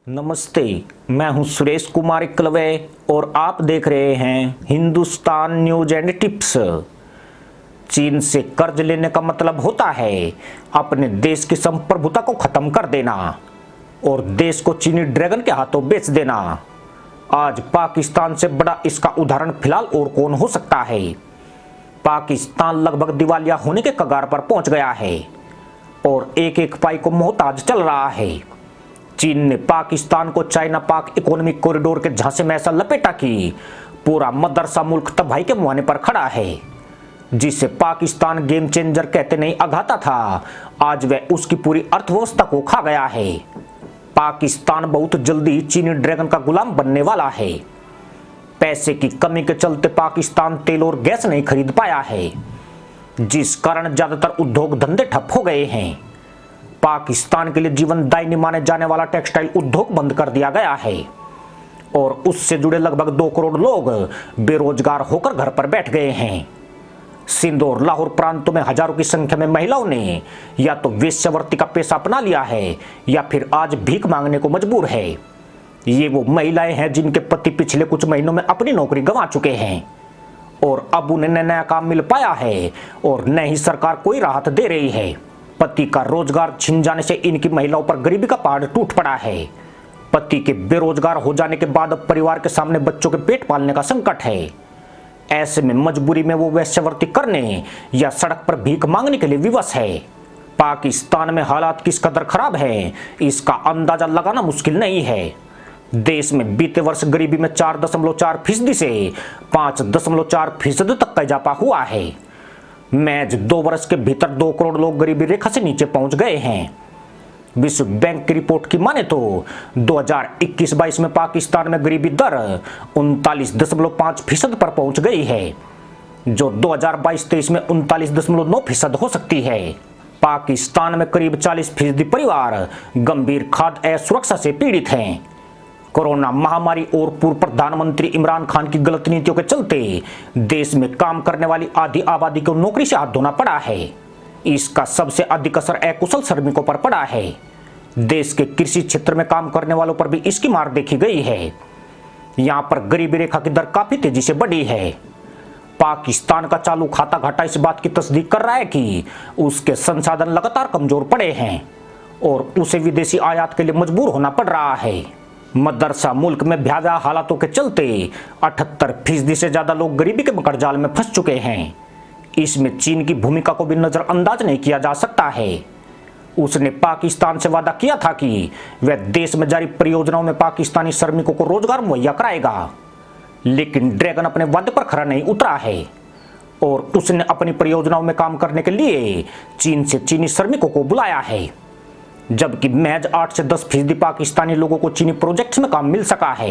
नमस्ते। मैं हूं सुरेश कुमार इकलवे और आप देख रहे हैं हिंदुस्तान न्यूज एंड टिप्स। चीन से कर्ज लेने का मतलब होता है अपने देश की संप्रभुता को खत्म कर देना और देश को चीनी ड्रैगन के हाथों बेच देना। आज पाकिस्तान से बड़ा इसका उदाहरण फिलहाल और कौन हो सकता है। पाकिस्तान लगभग दिवालिया होने के कगार पर पहुंच गया है और एक एक पाई को मोहताज चल रहा है। चीन ने पाकिस्तान को चाइना पाक इकोनॉमिक कॉरिडोर के झांसे में ऐसा लपेटा कि पूरा मदरसा मुल्क तबाही के मुहाने पर खड़ा है। जिसे पाकिस्तान गेम चेंजर कहते नहीं अघाता था, आज वह उसकी पूरी अर्थव्यवस्था को खा गया है। पाकिस्तान बहुत जल्दी चीनी ड्रैगन का गुलाम बनने वाला है। पैसे की कमी के चलते पाकिस्तान तेल और गैस नहीं खरीद पाया है, जिस कारण ज्यादातर उद्योग धंधे ठप हो गए हैं। पाकिस्तान के लिए जीवनदायिनी माने जाने वाला टेक्सटाइल उद्योग बंद कर दिया गया है और उससे जुड़े लगभग 2 करोड़ लोग बेरोजगार होकर घर पर बैठ गए हैं। सिंध और लाहौर प्रांतों में हजारों की संख्या में महिलाओं ने या तो वेश्यावृत्ति का पेशा अपना लिया है या फिर आज भीख मांगने को मजबूर है। ये वो महिलाएं हैं जिनके पति पिछले कुछ महीनों में अपनी नौकरी गंवा चुके हैं और अब उन्हें नया काम मिल पाया है और न ही सरकार कोई राहत दे रही है। पति का रोजगार छिन जाने से इनकी महिलाओं पर गरीबी का पहाड़ टूट पड़ा है। पति के बेरोजगार हो जाने के बाद अब परिवार के सामने बच्चों के पेट पालने का संकट है। ऐसे में मजबूरी में वो वेश्यावृत्ति करने या सड़क पर भीख मांगने के लिए विवश है। पाकिस्तान में हालात किस कदर खराब है, इसका अंदाजा लगाना मुश्किल नहीं है। देश में बीते वर्ष गरीबी में 4.4% से 5.4% तक का इजाफा हुआ है। महज 2 वर्ष के भीतर 2 करोड़ लोग गरीबी रेखा से नीचे पहुंच गए हैं। विश्व बैंक की रिपोर्ट की माने तो 2021-22 में पाकिस्तान में गरीबी दर 39.5% पर पहुंच गई है, जो 2022-23 में 39.9% हो सकती है। पाकिस्तान में करीब 40% परिवार गंभीर खाद्य असुरक्षा से पीड़ित हैं। कोरोना महामारी और पूर्व प्रधानमंत्री इमरान खान की गलत नीतियों के चलते देश में काम करने वाली आधी आबादी को नौकरी से हाथ धोना पड़ा है। इसका सबसे अधिक असर अकुशल श्रमिकों पर पड़ा है। देश के कृषि क्षेत्र में काम करने वालों पर भी इसकी मार देखी गई है। यहाँ पर गरीबी रेखा की दर काफी तेजी से बढ़ी है। पाकिस्तान का चालू खाता घाटा इस बात की तस्दीक कर रहा है कि उसके संसाधन लगातार कमजोर पड़े हैं और उसे विदेशी आयात के लिए मजबूर होना पड़ रहा है। मदरसा मुल्क में भयावह हालातों के चलते 78% से ज्यादा लोग गरीबी के मकड़जाल में फंस चुके हैं। इसमें चीन की भूमिका को भी नजरअंदाज नहीं किया जा सकता है। उसने पाकिस्तान से वादा किया था कि वह देश में जारी परियोजनाओं में पाकिस्तानी श्रमिकों को रोजगार मुहैया कराएगा, लेकिन ड्रैगन अपने वादे पर खरा नहीं उतरा है और उसने अपनी परियोजनाओं में काम करने के लिए चीन से चीनी श्रमिकों को बुलाया है, जबकि महज 8 से 10% पाकिस्तानी लोगों को चीनी प्रोजेक्ट्स में काम मिल सका है।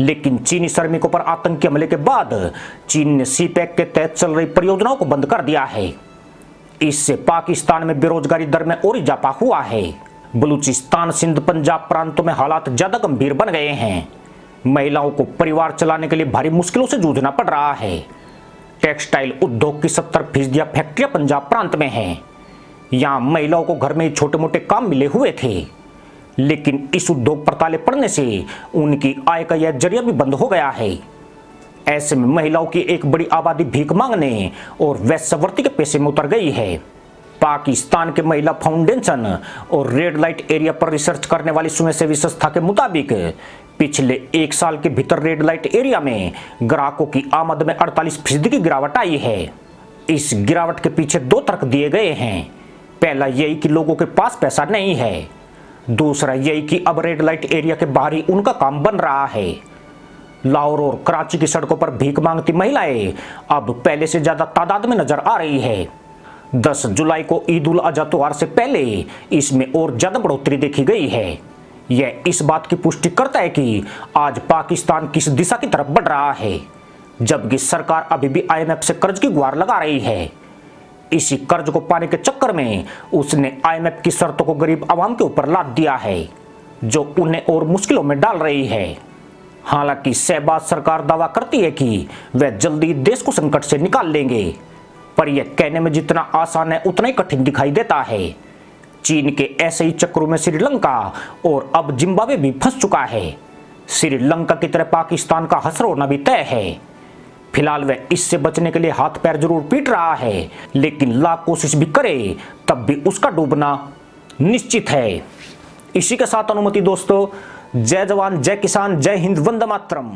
लेकिन चीनी श्रमिकों पर आतंकी हमले के बाद चीन ने सीपैक के तहत चल रही परियोजनाओं को बंद कर दिया है। इससे पाकिस्तान में बेरोजगारी दर में और इजाफा हुआ है। बलूचिस्तान, सिंध, पंजाब प्रांतों में हालात ज्यादा गंभीर बन गए हैं। महिलाओं को परिवार चलाने के लिए भारी मुश्किलों से जूझना पड़ रहा है। टेक्सटाइल उद्योग की 70% फैक्ट्रियां पंजाब प्रांत में हैं। यहाँ महिलाओं को घर में ही छोटे मोटे काम मिले हुए थे, लेकिन इस उद्योग पर ताले पड़ने से उनकी आय का यह जरिया भी बंद हो गया है। ऐसे में महिलाओं की एक बड़ी आबादी भीख मांगने और वेश्यावृत्ति के पेशे में उतर गई है। पाकिस्तान के महिला फाउंडेशन और रेड लाइट एरिया पर रिसर्च करने वाली स्वयंसेवी संस्था के मुताबिक पिछले 1 साल के भीतर रेड लाइट एरिया में ग्राहकों की आमद में 48% की गिरावट आई है। इस गिरावट के पीछे 2 तर्क दिए गए हैं। पहला यही कि लोगों के पास पैसा नहीं है, दूसरा यही कि अब रेड लाइट एरिया के बाहर ही उनका काम बन रहा है। लाहौर और कराची की सड़कों पर भीख मांगती महिलाएं अब पहले से ज्यादा तादाद में नजर आ रही है। 10 जुलाई को ईद उल अजहा त्योहार से पहले इसमें और ज्यादा बढ़ोतरी देखी गई है। यह इस बात की पुष्टि करता है कि आज पाकिस्तान किस दिशा की तरफ बढ़ रहा है, जबकि सरकार अभी भी IMF से कर्ज की गुहार लगा रही है। इसी कर्ज को पाने के चक्कर में उसने IMF की शर्तों को गरीब आवाम के ऊपर लाद दिया है, जो उन्हें और मुश्किलों में डाल रही है। हालांकि शहबाज सरकार दावा करती है कि वह जल्दी देश को संकट से निकाल लेंगे, पर यह कहने में जितना आसान है उतना ही कठिन दिखाई देता है। चीन के ऐसे ही चक्रों में श्रीलंका और अब जिम्बाब्वे भी फंस चुका है। श्रीलंका की तरह पाकिस्तान का हश्र होना भी तय है। फिलहाल वह इससे बचने के लिए हाथ पैर जरूर पीट रहा है, लेकिन लाख कोशिश भी करे तब भी उसका डूबना निश्चित है। इसी के साथ अनुमति दोस्तों, जय जवान जय किसान जय हिंद वंदे मातरम।